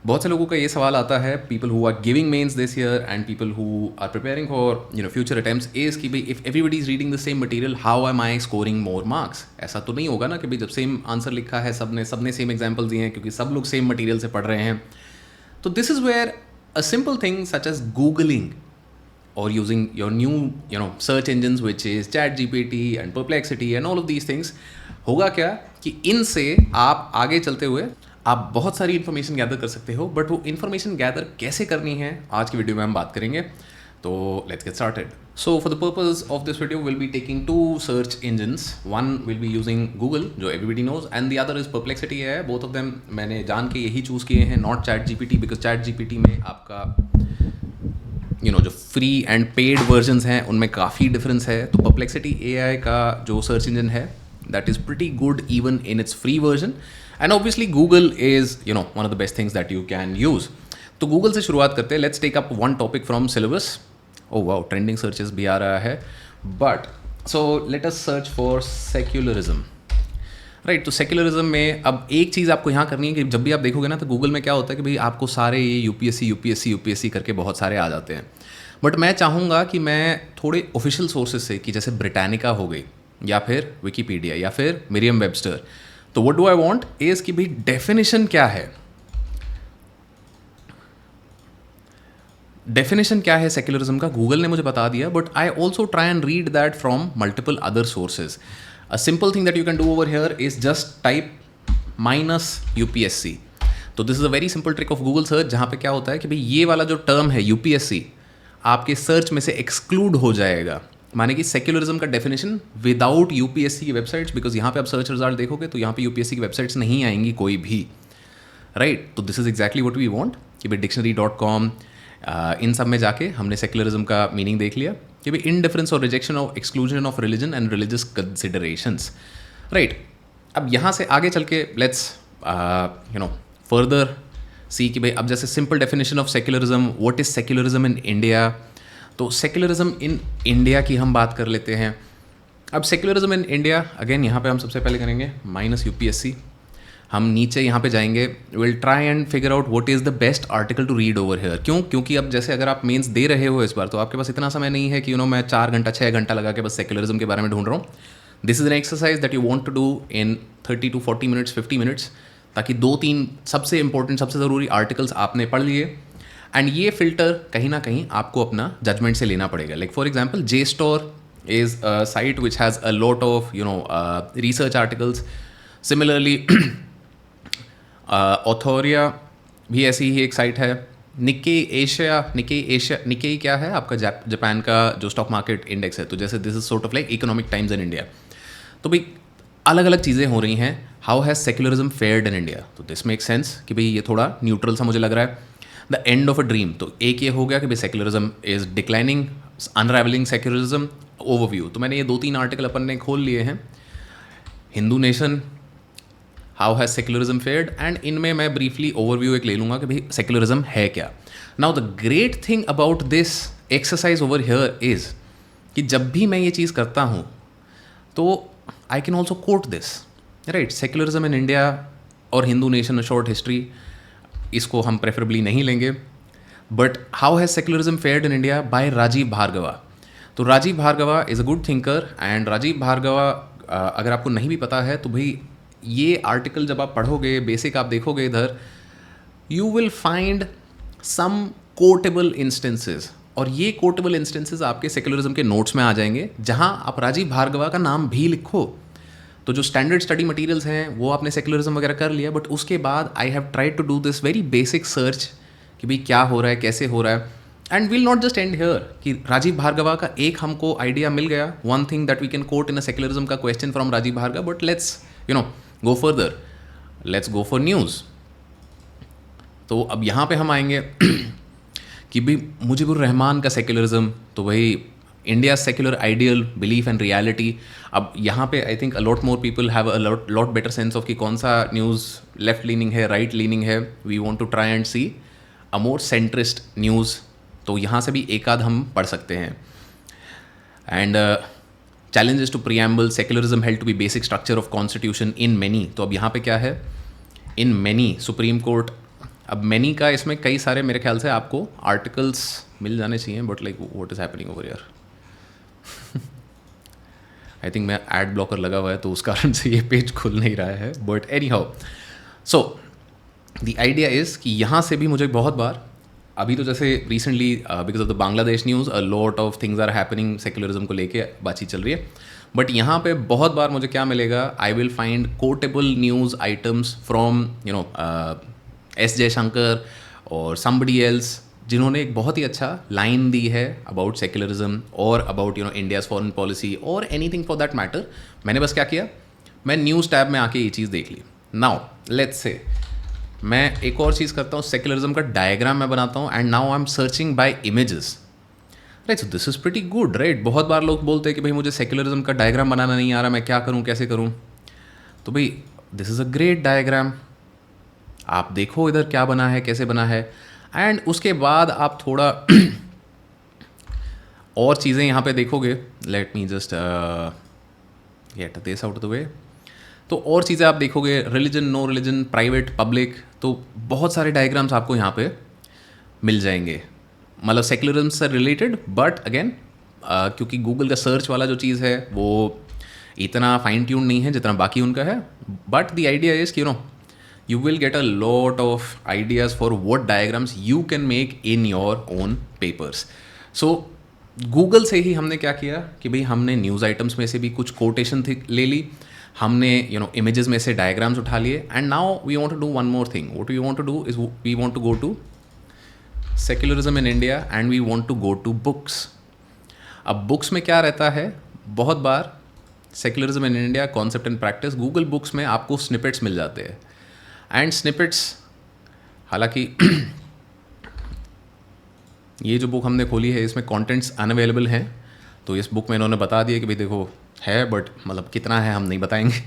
बहुत से लोगों का ये सवाल आता है, people who are giving mains this year and people who are preparing for future attempts is कि भाई if everybody is reading the same material how am I scoring more marks. ऐसा तो नहीं होगा ना कि भाई जब सेम आंसर लिखा है सबने सेम एग्जाम्पल दिए हैं क्योंकि सब लोग सेम मटेरियल से पढ़ रहे हैं। तो this is where a simple thing such as googling or using your new search engines which is ChatGPT and Perplexity and all of these things, होगा क्या कि इनसे आप आगे चलते हुए आप बहुत सारी इन्फॉर्मेशन गैदर कर सकते हो। बट वो इन्फॉर्मेशन गैदर कैसे करनी है आज की वीडियो में हम बात करेंगे। तो let's get started. So for the purpose of this video will be taking two search engines. One will be using Google जो everybody knows and the other is Perplexity है। बोथ ऑफ देम मैंने जान के यही choose किए हैं, not ChatGPT, because ChatGPT में आपका जो फ्री एंड पेड वर्जन्स हैं उनमें काफ़ी डिफरेंस है। तो परप्लेक्सिटी AI का जो सर्च इंजन है that is pretty good even in its free version and obviously Google is one of the best things that you can use. तो Google से शुरुआत करते हैं। Let's take up one topic from syllabus. Oh wow, trending searches भी आ रहा है। But so let us search for secularism. Right, तो सेक्युलरिज्म में अब एक चीज़ आपको यहाँ करनी है कि जब भी आप देखोगे ना तो गूगल में क्या होता है कि भाई आपको सारे ये UPSC करके बहुत सारे आ जाते हैं। बट मैं चाहूँगा कि मैं थोड़े ऑफिशियल सोर्सेज से, कि जैसे ब्रिटानिका हो गई या फिर विकीपीडिया या फिर मरियम वेबस्टर। तो what do I want is कि भाई डेफिनेशन क्या है, डेफिनेशन क्या है सेक्युलरिज्म का, गूगल ने मुझे बता दिया। But I also try and read that from multiple other sources. A simple thing that you can do over here is just type -UPSC. तो this is a very simple trick of Google search, जहाँ पे क्या होता है कि भाई ये वाला जो टर्म है UPSC आपके सर्च में से एक्सक्लूड हो जाएगा। माने कि सेक्युलरिज्म का डेफिनेशन विदाउट UPSC की वेबसाइट्स, बिकॉज यहाँ पे आप सर्च रिजल्ट देखोगे तो यहाँ पे UPSC की वेबसाइट्स नहीं आएंगी कोई भी। राइट, तो this is exactly what we want कि भाई dictionary.com इन सब में जाके हमने सेक्युलरिज्म का मीनिंग देख लिया कि भाई इनडिफरेंस और rejection of exclusion of religion and religious considerations. Right, अब यहाँ से आगे चल के लेट्स फर्दर सी कि भाई अब जैसे simple definition of secularism, what is secularism in India. तो सेक्युलरिज्म इन इंडिया की हम बात कर लेते हैं। अब सेक्युलरिज्म इन इंडिया अगेन यहाँ पे हम सबसे पहले करेंगे -UPSC। हम नीचे यहाँ पे जाएंगे, will try and figure out what is the best article to read over here. क्यों? क्योंकि अब जैसे अगर आप मेंस दे रहे हो इस बार तो आपके पास इतना समय नहीं है कि मैं 4 घंटा 6 घंटा लगा के बस सेक्युलरिज्म के बारे में ढूंढ रहा हूँ। This is an exercise that you want to do in 30 to 40 minutes 50 minutes, ताकि 2-3 सबसे इंपॉर्टेंट सबसे ज़रूरी आर्टिकल्स आपने पढ़ लिए। एंड ये फिल्टर कहीं ना कहीं आपको अपना जजमेंट से लेना पड़ेगा। Like for example JSTOR is a site which has a lot of research articles. Similarly ऑथोरिया भी ऐसी ही एक साइट है। निक्केई क्या है आपका जापान का जो स्टॉक मार्केट इंडेक्स है। तो जैसे this is sort of like Economic Times in India. तो भाई अलग अलग चीज़ें हो रही हैं। How has secularism fared in India, तो दिस मेक सेंस कि भाई ये थोड़ा न्यूट्रल सा मुझे लग रहा है। The end of a dream, तो एक ये हो गया कि भाई secularism is declining, अनरावलिंग secularism overview. तो मैंने ये 2-3 आर्टिकल अपन ने खोल लिए हैं। Hindu nation, how has secularism fared, and इनमें मैं ब्रीफली ओवरव्यू एक ले लूँगा कि भाई सेक्युलरिज्म है क्या। Now the great thing about this exercise over here is कि जब भी मैं ये चीज़ करता हूँ तो I can also quote this. Right, secularism in India और Hindu nation a short history, इसको हम प्रेफरेबली नहीं लेंगे। But how has secularism fared in India by Rajeev Bhargava. तो Rajeev Bhargava is a good thinker and Rajeev Bhargava अगर आपको नहीं भी पता है तो भाई ये आर्टिकल जब आप पढ़ोगे, बेसिक आप देखोगे इधर, you will find some quotable instances, और ये कोटेबल इंस्टेंसेस आपके सेक्युलरिज्म के नोट्स में आ जाएंगे जहां आप राजीव भार्गवा का नाम भी लिखो। तो जो स्टैंडर्ड स्टडी मटेरियल्स हैं वो आपने सेक्युलरिज्म वगैरह कर लिया, बट उसके बाद I have tried to do this very basic search कि भाई क्या हो रहा है, कैसे हो रहा है। And will not just end here कि राजीव भार्गवा का एक हमको आइडिया मिल गया, one thing that we can quote in a secularism का question from Rajeev Bhargava, but let's go further, let's go for news. तो अब यहाँ पे हम आएंगे कि भाई मुजीबुर रहमान का सेक्युलरिज्म, तो भाई India secular ideal belief and reality. अब यहाँ पे I think a lot more people have a lot better sense of कि कौन सा न्यूज़ लेफ्ट लीनिंग है, राइट लीनिंग है। We want to try and see a more centrist news, तो यहाँ से भी एक आध हम पढ़ सकते हैं। And challenges to preamble, secularism held to be basic structure of constitution in many। तो अब यहाँ पे क्या है, in many सुप्रीम कोर्ट अब मैनी का इसमें कई सारे मेरे ख्याल से आपको आर्टिकल्स मिल जाने चाहिए, but like what is happening over here. I think मैं एड ब्लॉकर लगा हुआ है तो उस कारण से ये पेज खुल नहीं रहा है, but any how so the idea is कि यहाँ से भी मुझे बहुत बार अभी तो जैसे recently because of the Bangladesh news a lot of things are happening secularism को लेके बातचीत चल रही है, बट यहाँ पे बहुत बार मुझे क्या मिलेगा, I will find quotable news items from you know S Jaishankar और समबडी एल्स, जिन्होंने एक बहुत ही अच्छा लाइन दी है अबाउट सेक्युलरिज्म और about you know India's foreign policy और एनीथिंग फॉर दैट मैटर। मैंने बस क्या किया, मैं न्यूज़ टैब में आके ये चीज़ देख ली। नाउ लेट्स से मैं एक और चीज़ करता हूँ, सेक्युलरिज्म का डायग्राम मैं बनाता हूँ and now I am searching by images, right. So this is pretty good, right. बहुत बार लोग बोलते हैं कि भाई मुझे सेक्युलरिज्म का डायग्राम बनाना नहीं आ रहा, मैं क्या करूँ कैसे करूँ, तो भाई this is a great diagram. आप देखो इधर क्या बना है, कैसे बना है, एंड उसके बाद आप थोड़ा और चीज़ें यहाँ पे देखोगे। Let me just get this out of the way. तो और चीज़ें आप देखोगे, religion, no religion, private, public, तो बहुत सारे डायग्राम्स आपको यहाँ पे मिल जाएंगे, मतलब सेक्युलरिज्म से रिलेटेड। बट अगेन क्योंकि गूगल का सर्च वाला जो चीज़ है वो इतना फाइन ट्यून नहीं है जितना बाकी उनका है, बट द आइडिया इज़ कि you know you will get a lot of ideas for what diagrams you can make in your own papers. So Google से ही हमने क्या किया कि भाई हमने न्यूज़ आइटम्स में से भी कुछ कोटेशन ले ली, हमने यू नो इमेजेस में से डायग्राम्स उठा लिए, and now we want to do one more thing. What we want to do is we want to go to secularism in India and we want to go to books. अब books में क्या रहता है, बहुत बार secularism in India concept and practice, Google books में आपको snippets मिल जाते हैं। एंड स्निपेट्स, हालांकि ये जो बुक हमने खोली है इसमें कंटेंट्स अनअवेलेबल हैं, तो इस बुक में इन्होंने बता दिया कि भाई देखो है, बट मतलब कितना है हम नहीं बताएंगे।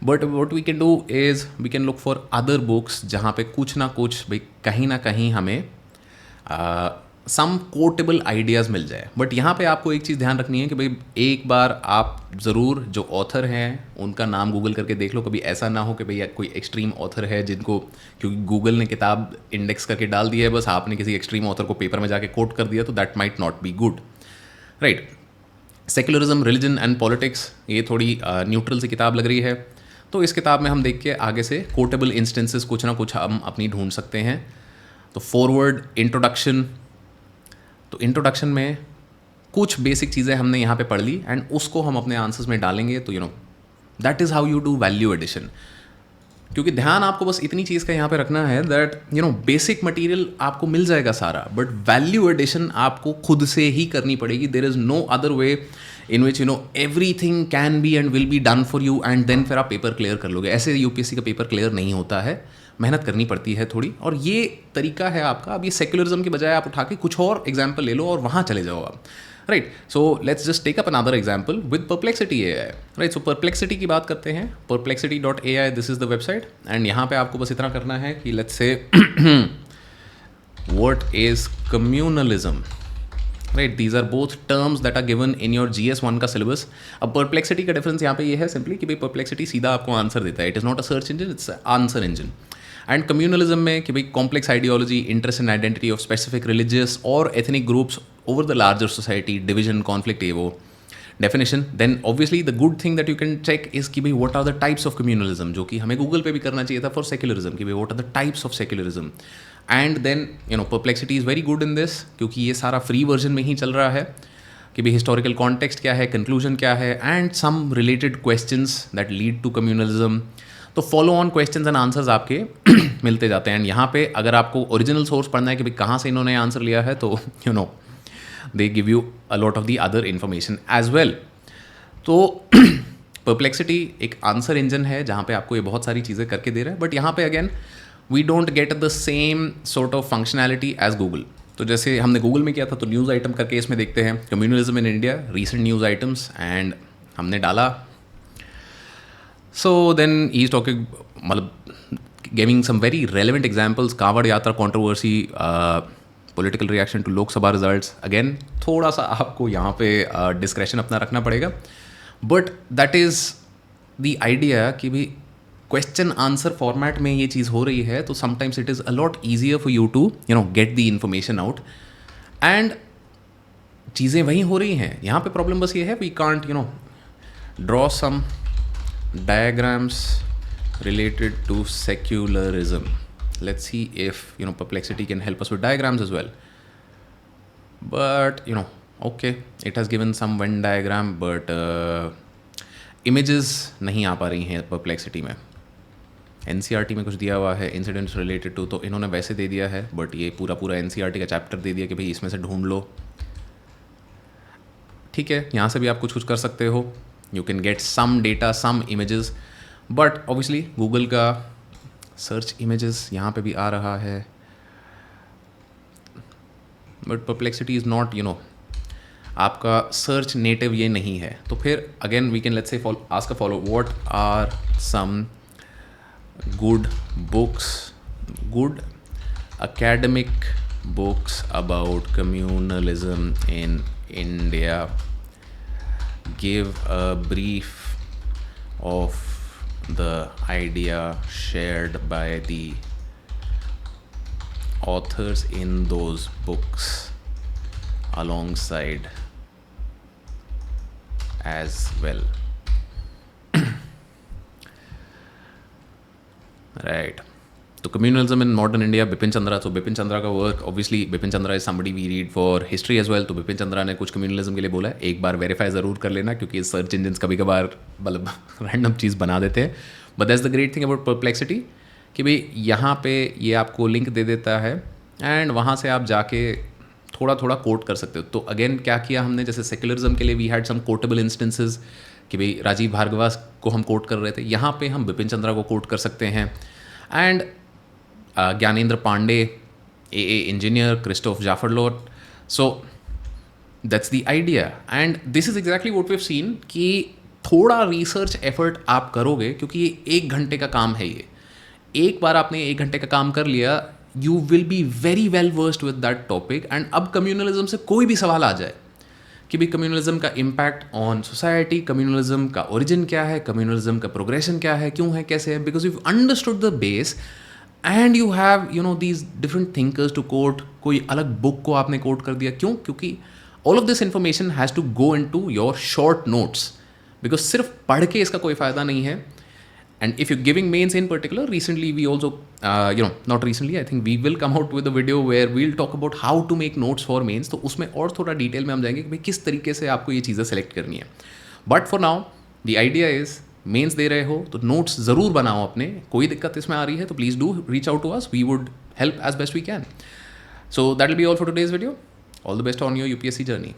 But what we can do is we can look for other books जहाँ पे कुछ ना कुछ भाई कहीं ना कहीं हमें सम कोटेबल आइडियाज़ मिल जाए। बट यहाँ पे आपको एक चीज़ ध्यान रखनी है कि भाई एक बार आप ज़रूर जो ऑथर हैं उनका नाम गूगल करके देख लो, कभी ऐसा ना हो कि भाई कोई एक्सट्रीम ऑथर है जिनको, क्योंकि गूगल ने किताब इंडेक्स करके डाल दी है, बस आपने किसी एक्सट्रीम ऑथर को पेपर में जाके कोट कर दिया, तो that might not be good, right. Secularism, religion and politics, ये थोड़ी न्यूट्रल सी किताब लग रही है, तो इस किताब में हम देख के आगे से कोटेबल इंस्टेंसेस कुछ ना कुछ हम अपनी ढूंढ सकते हैं। तो फॉरवर्ड, इंट्रोडक्शन, तो इंट्रोडक्शन में कुछ बेसिक चीज़ें हमने यहाँ पे पढ़ ली एंड उसको हम अपने आंसर्स में डालेंगे, तो you know that is how you do value addition. क्योंकि ध्यान आपको बस इतनी चीज़ का यहाँ पे रखना है that you know basic material आपको मिल जाएगा सारा, बट वैल्यू एडिशन आपको खुद से ही करनी पड़ेगी। There is no other way in which you know everything can be and will be done for you and then फिर आप पेपर क्लियर कर लोगे। ऐसे यूपीएससी का पेपर क्लियर नहीं होता है, मेहनत करनी पड़ती है थोड़ी, और ये तरीका है आपका। अब ये सेक्युलरिज्म की बजाय आप उठा के कुछ और एग्जाम्पल ले लो और वहाँ चले जाओ आप, right. So let's just take up another example with perplexity AI, right. So perplexity की बात करते हैं, perplexity.ai, this is the website, and यहाँ पे आपको बस इतना करना है कि let's say what is communalism, right. These are both terms that are given in your GS1 का सिलेबस। अब परप्लेक्सिटी का डिफरेंस यहाँ पे ये है सिंपली कि भाई परप्लेक्सिटी सीधा आपको आंसर देता है, it is not a search engine, it's answer engine. And communalism में कि भाई complex ideology, interest and identity of specific religious और ethnic groups over the larger society, division, conflict, ये वो definition. Then obviously the good thing that you can check is कि भाई what are the types of communalism, जो कि हमें Google पे भी करना चाहिए था फॉर सेक्युलरिज्म, कि भाई what are the types of secularism. And then you know perplexity is very good in this, क्योंकि ये सारा फ्री वर्जन में ही चल रहा है कि भाई हिस्टोरिकल कॉन्टेक्स्ट क्या है, कंक्लूजन क्या है, and some related questions that lead to communalism. तो follow on questions and answers आपके मिलते जाते हैं। एंड यहाँ पे अगर आपको ओरिजिनल सोर्स पढ़ना है कि भाई कहाँ से इन्होंने आंसर लिया है, तो you know they give you a lot of the other information as well. तो परप्लेक्सिटी एक आंसर इंजन है जहाँ पे आपको ये बहुत सारी चीज़ें करके दे रहा है, बट यहाँ पे again we don't get the same sort of functionality as Google. तो जैसे हमने गूगल में किया था, तो न्यूज़ आइटम करके इसमें देखते हैं communalism in India, recent news items, and हमने डाला। So then he is talking, मतलब giving some very relevant examples, Kanwar Yatra controversy, political reaction to Lok Sabha results. Again थोड़ा सा आपको यहाँ पे डिस्क्रेशन अपना रखना पड़ेगा, but that is the idea कि भाई क्वेश्चन आंसर फॉर्मेट में ये चीज़ हो रही है, तो sometimes it is a lot easier for you to get the information out, and चीज़ें वहीं हो रही हैं. यहाँ पे प्रॉब्लम बस ये है, we can't draw some diagrams related to secularism. Let's see if Perplexity can help us with diagrams as well. But okay, it has given some Venn diagram, but images नहीं आ पा रही हैं Perplexity में. NCERT में कुछ दिया हुआ है इंसिडेंट्स रिलेटेड टू, तो इन्होंने वैसे दे दिया है, बट ये पूरा NCERT का चैप्टर दे दिया कि भाई इसमें से ढूंढ लो. ठीक है, यहाँ से भी आप कुछ कर सकते हो. You can get some data, some images, but obviously Google का search images यहाँ पे भी आ रहा है, but Perplexity is not आपका search native ये नहीं है. तो फिर again we can let's say ask a follow, what are some good books, good academic books about communalism in India? Give a brief of the idea shared by the authors in those books alongside as well. Right. तो communalism in modern India, Bipin Chandra. तो बिपिन चंद्रा का work, obviously Bipin Chandra is somebody we read for history as well. तो बिपिन चंद्रा ने कुछ communalism के लिए बोला है, एक बार वेरीफाई ज़रूर कर लेना, क्योंकि सर्च इंजन कभी कभार मतलब रैंडम चीज़ बना देते हैं. But that's the great thing about perplexity कि भाई यहाँ पे ये आपको लिंक दे देता है, एंड वहाँ से आप जाके थोड़ा थोड़ा कोट कर सकते हो. तो अगेन क्या किया हमने, जैसे सेक्युलरिज्म के लिए we had some quotable instances कि भाई राजीव भार्गवा को हम कोट कर रहे थे, यहाँ पे हम बिपिन चंद्रा को कोट कर सकते हैं. And Gyanendra Pandey, A Engineer, Christophe Jaffrelot. So that's the idea, and this is exactly what we have seen कि थोड़ा रिसर्च एफर्ट आप करोगे, क्योंकि ये 1 घंटे का काम है. ये एक बार आपने 1 घंटे का काम कर लिया, you will be very well versed with that topic. And अब कम्युनलिज्म से कोई भी सवाल आ जाए कि भाई कम्युनलिज्म का इम्पैक्ट ऑन सोसाइटी, कम्युनलिज्म का ओरिजिन क्या है, कम्युनलिज्म का प्रोग्रेशन क्या है, क्यों है, कैसे है, because you understood the base and you have these different thinkers to quote. कोई अलग बुक को आपने कोट कर दिया, क्यों? क्योंकि all of this information has to go into your short notes, because सिर्फ पढ़ के इसका कोई फ़ायदा नहीं है. And if you giving mains in particular, recently we also not recently, I think we will come out with a video where we'll talk about how to make notes for mains. तो उसमें और थोड़ा detail में हम जाएंगे कि भाई किस तरीके से आपको ये चीज़ें सेलेक्ट करनी है. But for now the idea is, mains दे रहे हो तो नोट्स ज़रूर बनाओ अपने. कोई दिक्कत इसमें आ रही है तो please do reach out to us, we would help as best we can. So that will be all for today's video. All the best on your UPSC journey.